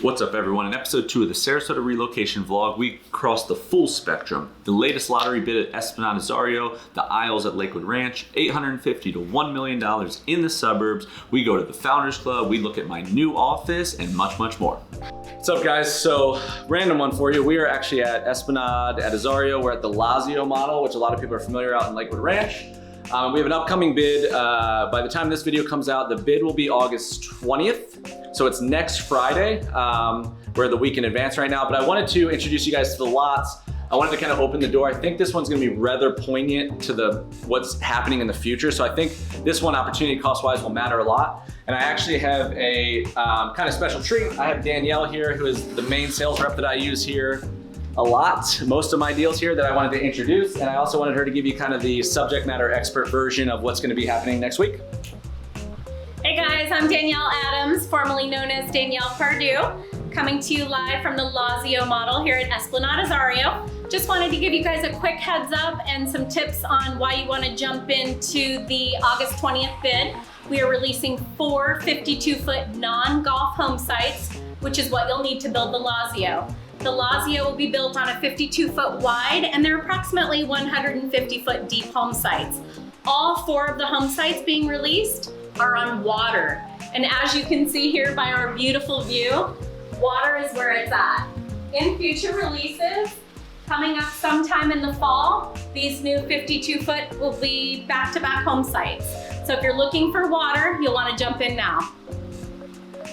What's up everyone? In episode 2 of the Sarasota Relocation vlog, we crossed the full spectrum. The latest lottery bid at Esplanade Azario, the aisles at Lakewood Ranch, $850 to $1 million in the suburbs. We go to the Founders Club, we look at my new office, and much, much more. What's up guys? So, random one for you. We are actually at Esplanade at Azario. We're at the Lazio model, which a lot of people are familiar out in Lakewood Ranch. We have an upcoming bid. By the time this video comes out, the bid will be August 20th. So it's next Friday. We're the week in advance right now, but I wanted to introduce you guys to the lots. I wanted to kind of open the door. I think this one's gonna be rather poignant to what's happening in the future. So I think this one, opportunity cost-wise, will matter a lot. And I actually have a kind of special treat. I have Danielle here, who is the main sales rep that I use here a lot, most of my deals here, that I wanted to introduce. And I also wanted her to give you kind of the subject matter expert version of what's gonna be happening next week. Hey guys, I'm Danielle Adams, formerly known as Danielle Pardue, coming to you live from the Lazio model here at Esplanade Azario. Just wanted to give you guys a quick heads up and some tips on why you want to jump into the August 20th bid. We are releasing 4 52-foot non-golf home sites, which is what you'll need to build the Lazio. The Lazio will be built on a 52-foot wide, and they're approximately 150-foot deep home sites. All 4 of the home sites being released are on water. And as you can see here by our beautiful view, water is where it's at. In future releases, coming up sometime in the fall, these new 52-foot will be back-to-back home sites. So if you're looking for water, you'll want to jump in now.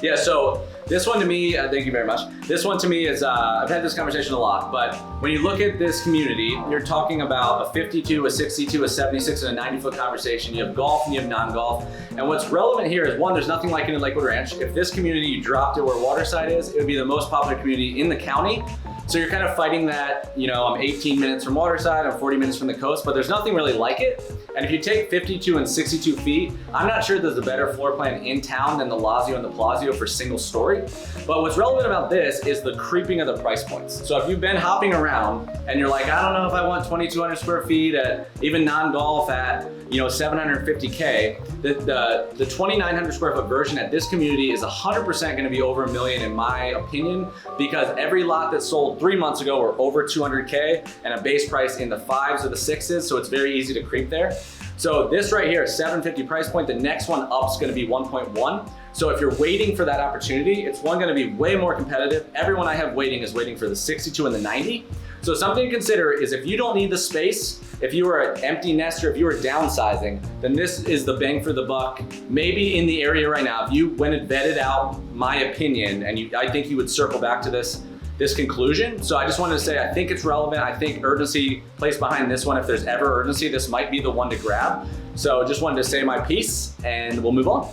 Yeah, so this one to me, thank you very much. This one to me is, I've had this conversation a lot, but when you look at this community, you're talking about a 52, a 62, a 76, and a 90-foot conversation. You have golf and you have non-golf. And what's relevant here is, one, there's nothing like it in Lakewood Ranch. If this community, you dropped it where Waterside is, it would be the most popular community in the county. So you're kind of fighting that, you know, I'm 18 minutes from Waterside, I'm 40 minutes from the coast, but there's nothing really like it. And if you take 52 and 62 feet, I'm not sure there's a better floor plan in town than the Lazio and the Palazzo for single story. But what's relevant about this is the creeping of the price points. So if you've been hopping around and you're like, I don't know if I want 2,200 square feet at even non-golf at, you know, 750K, the 2,900 square foot version at this community is 100% gonna be over $1 million in my opinion, because every lot that sold 3 months ago were over 200K and a base price in the 5s or the 6s, so it's very easy to creep there. So this right here, 750 price point, the next one up's gonna be 1.1. So if you're waiting for that opportunity, it's gonna be way more competitive. Everyone I have waiting is waiting for the 62 and the 90. So something to consider is, if you don't need the space, if you are an empty nester, if you are downsizing, then this is the bang for the buck. Maybe in the area right now, if you went and vetted out my opinion, and I think you would circle back to this conclusion. So I just wanted to say, I think it's relevant. I think urgency placed behind this one. If there's ever urgency, this might be the one to grab. So just wanted to say my piece and we'll move on.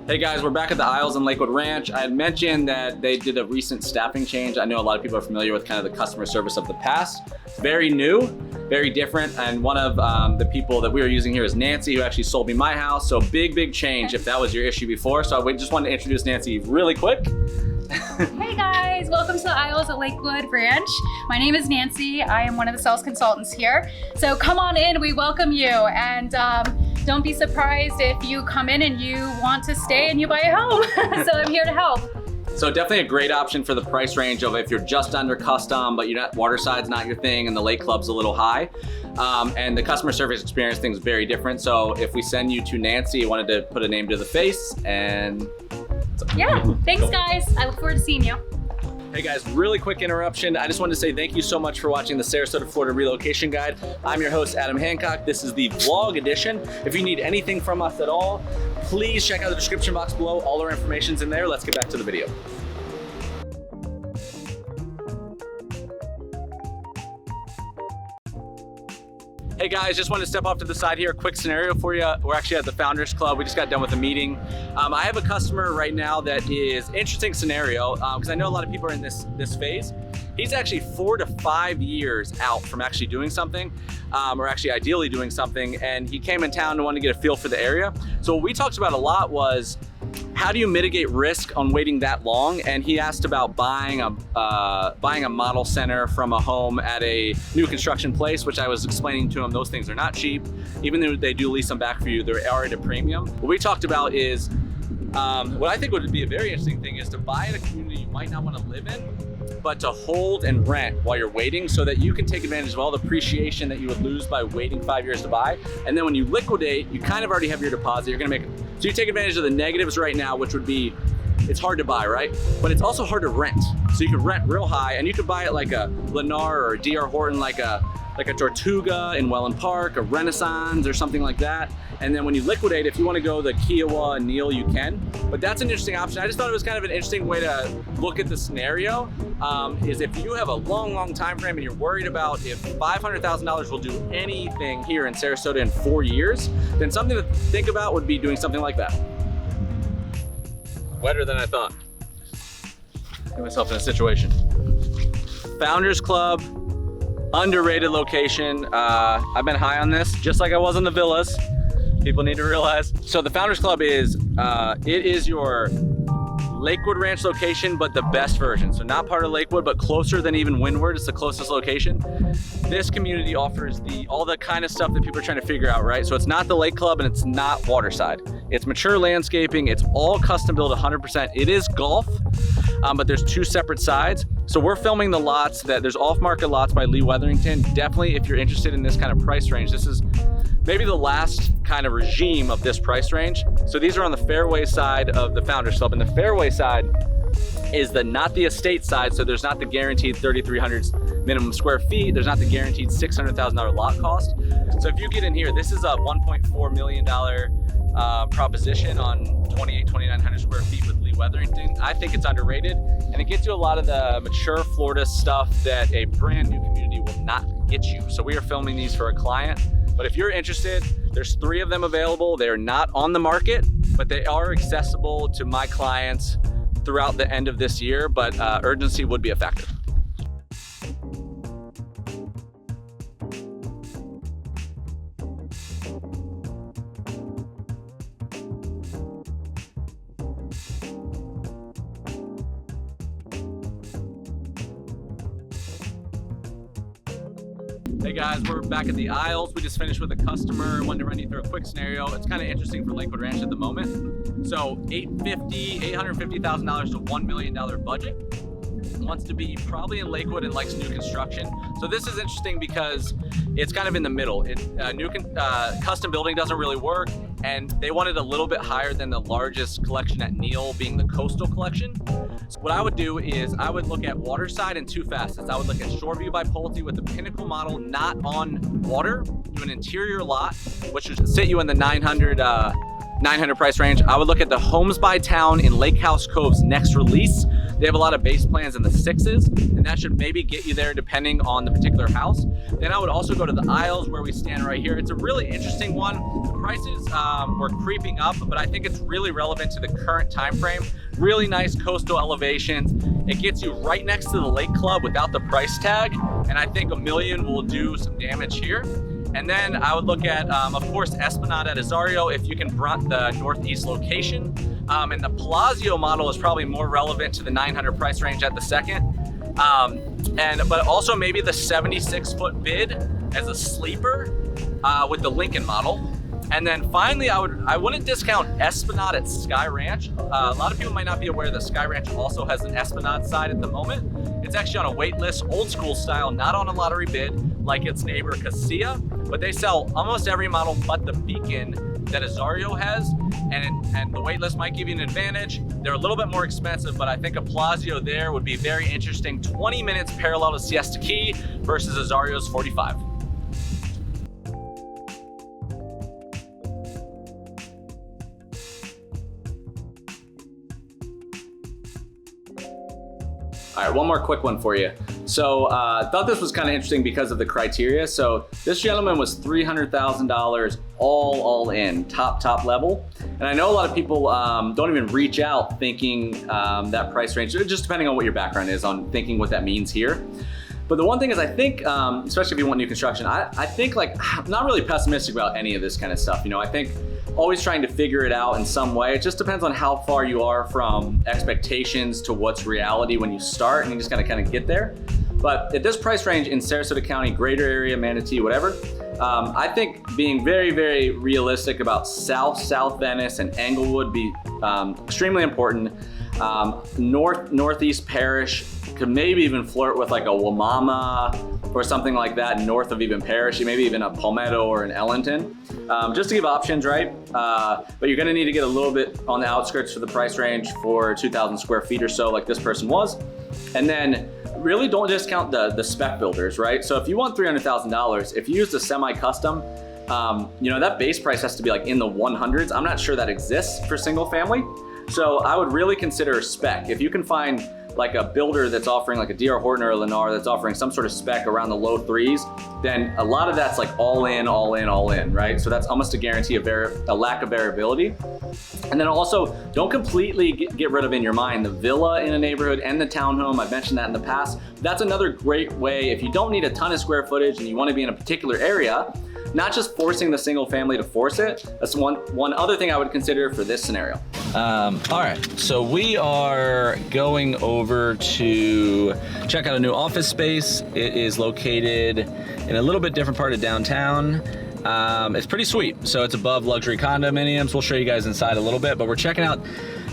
Hey guys, we're back at the aisles in Lakewood Ranch. I had mentioned that they did a recent staffing change. I know a lot of people are familiar with kind of the customer service of the past. Very new, very different. And one of the people that we were using here is Nancy, who actually sold me my house. So big change if that was your issue before. So we just wanted to introduce Nancy really quick. Hey guys, welcome to the aisles at Lakewood Ranch. My name is Nancy. I am one of the sales consultants here. So come on in, we welcome you. And don't be surprised if you come in and you want to stay and you buy a home. So I'm here to help. So definitely a great option for the price range of if you're just under custom, but you're not, Waterside's not your thing and the Lake Club's a little high. And the customer service experience thing is very different. So if we send you to Nancy, you wanted to put a name to the face and... Yeah, thanks guys. I look forward to seeing you. Hey guys, really quick interruption. I just wanted to say thank you so much for watching the Sarasota Florida Relocation Guide. I'm your host, Adam Hancock. This is the vlog edition. If you need anything from us at all, please check out the description box below. All our information's in there. Let's get back to the video. Hey guys, just wanted to step off to the side here. Quick scenario for you. We're actually at the Founders Club. We just got done with a meeting. I have a customer right now that is interesting scenario because I know a lot of people are in this phase. He's actually 4 to 5 years out from actually doing something, or actually ideally doing something, and he came in town and wanted to get a feel for the area. So what we talked about a lot was, how do you mitigate risk on waiting that long? And he asked about buying a model center from a home at a new construction place, which I was explaining to him, those things are not cheap. Even though they do lease them back for you, they are at a premium. What we talked about is, what I think would be a very interesting thing is to buy in a community you might not want to live in, but to hold and rent while you're waiting so that you can take advantage of all the appreciation that you would lose by waiting 5 years to buy. And then when you liquidate, you kind of already have your deposit. You're gonna make it. So you take advantage of the negatives right now, which would be, it's hard to buy, right? But it's also hard to rent. So you can rent real high, and you could buy it like a Lennar or a D.R. Horton, like a Tortuga in Welland Park, a Renaissance or something like that. And then when you liquidate, if you want to go the Kiowa and Neil, you can. But that's an interesting option. I just thought it was kind of an interesting way to look at the scenario. Is if you have a long time frame and you're worried about if $500,000 will do anything here in Sarasota in 4 years, then something to think about would be doing something like that. Wetter than I thought. Get myself in a situation. Founders Club. Underrated location. I've been high on this, just like I was on the villas. People need to realize. So the Founders Club is, it is your Lakewood Ranch location, but the best version. So not part of Lakewood, but closer than even Windward. It's the closest location. This community offers all the kind of stuff that people are trying to figure out, right? So it's not the Lake Club and it's not Waterside. It's mature landscaping. It's all custom built 100%. It is golf, but there's 2 separate sides. So we're filming the lots there's off-market lots by Lee Wetherington. Definitely, if you're interested in this kind of price range, this is maybe the last kind of regime of this price range. So these are on the fairway side of the Founders Club, and the fairway side is not the estate side, so there's not the guaranteed 3,300 minimum square feet, there's not the guaranteed $600,000 lot cost. So if you get in here, this is a $1.4 million proposition on 2,900 square feet with Lee Wetherington. I think it's underrated, and it gets you a lot of the mature Florida stuff that a brand new community will not get you. So we are filming these for a client. But if you're interested, there's 3 of them available. They are not on the market, but they are accessible to my clients throughout the end of this year, but urgency would be a factor. Hey guys, we're back at the Isles. We just finished with a customer. Wanted to run you through a quick scenario. It's kind of interesting for Lakewood Ranch at the moment. So $850,000 to $1 million budget. Wants to be probably in Lakewood and likes new construction. So this is interesting because it's kind of in the middle. Custom building doesn't really work, and they wanted a little bit higher than the largest collection at Neil, being the coastal collection. So what I would do is I would look at Waterside in 2 facets. I would look at Shoreview by Pulte with the Pinnacle model not on water, do an interior lot, which would sit you in the 900 price range. I would look at the Homes by Town in Lake House Cove's next release. They have a lot of base plans in the 6s, and that should maybe get you there depending on the particular house. Then I would also go to the Isles where we stand right here. It's a really interesting one. The prices were creeping up, but I think it's really relevant to the current time frame. Really nice coastal elevations. It gets you right next to the Lake Club without the price tag, and I think $1 million will do some damage here. And then I would look at, of course, Esplanade at Azario if you can brunt the northeast location. And the Palazzo model is probably more relevant to the 900 price range at the second. But also maybe the 76-foot bid as a sleeper with the Lincoln model. And then finally, I wouldn't discount Esplanade at Sky Ranch. A lot of people might not be aware that Sky Ranch also has an Esplanade side at the moment. It's actually on a wait list, old school style, not on a lottery bid like its neighbor Casilla, but they sell almost every model but the Beacon that Azario has, and the wait list might give you an advantage. They're a little bit more expensive, but I think a Palazzo there would be very interesting. 20 minutes parallel to Siesta Key versus Azario's 45. All right, one more quick one for you. So I thought this was kind of interesting because of the criteria. So this gentleman was $300,000 all in, top level. And I know a lot of people don't even reach out thinking that price range, just depending on what your background is on thinking what that means here. But the one thing is, I think, especially if you want new construction, I think like, I'm not really pessimistic about any of this kind of stuff. You know, I think always trying to figure it out in some way. It just depends on how far you are from expectations to what's reality when you start, and you just gotta kind of get there. But at this price range in Sarasota County, greater area, Manatee, whatever, I think being very, very realistic about South Venice and Englewood be extremely important. Northeast Parrish could maybe even flirt with like a Wamama or something like that north of even Parrish, maybe even a Palmetto or an Ellington, just to give options, right? But you're gonna need to get a little bit on the outskirts for the price range for 2,000 square feet or so like this person was. And then really don't discount the spec builders, right? So if you want $300,000, if you use the semi-custom, you know, that base price has to be like in the 100s. I'm not sure that exists for single family. So I would really consider spec. If you can find like a builder that's offering like a D.R. Horton or a Lennar that's offering some sort of spec around the low 3s, then a lot of that's like all in, right? So that's almost a guarantee of a lack of variability. And then also, don't completely get rid of in your mind the villa in a neighborhood and the townhome. I've mentioned that in the past. That's another great way, if you don't need a ton of square footage and you want to be in a particular area, not just forcing the single family to force it. That's one other thing I would consider for this scenario. All right, so we are going over to check out a new office space. It is located in a little bit different part of downtown. It's pretty sweet. So it's above luxury condominiums. We'll show you guys inside a little bit, but we're checking out,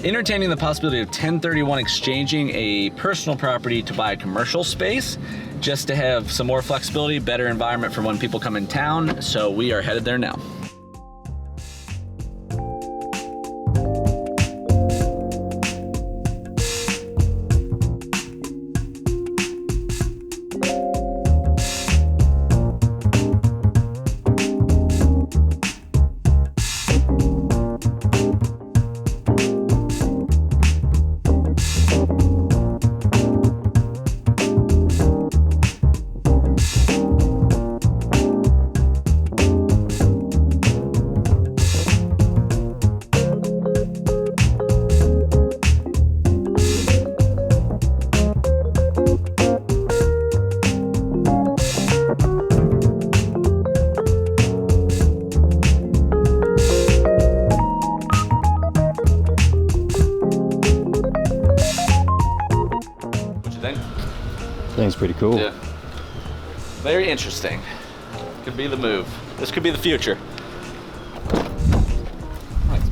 entertaining the possibility of 1031 exchanging a personal property to buy a commercial space, just to have some more flexibility, better environment for when people come in town. So we are headed there now. I think it's pretty cool. Yeah. Very interesting. Could be the move. This could be the future.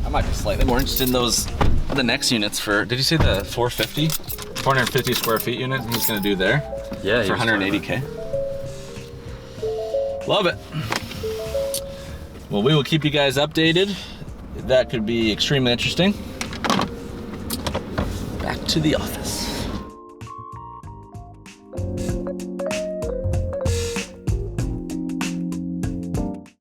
I might be slightly more interested in the next units for, did you say the 450 square feet unit he's gonna do there? Yeah. For 180K. Love it. Well, we will keep you guys updated. That could be extremely interesting. Back to the office.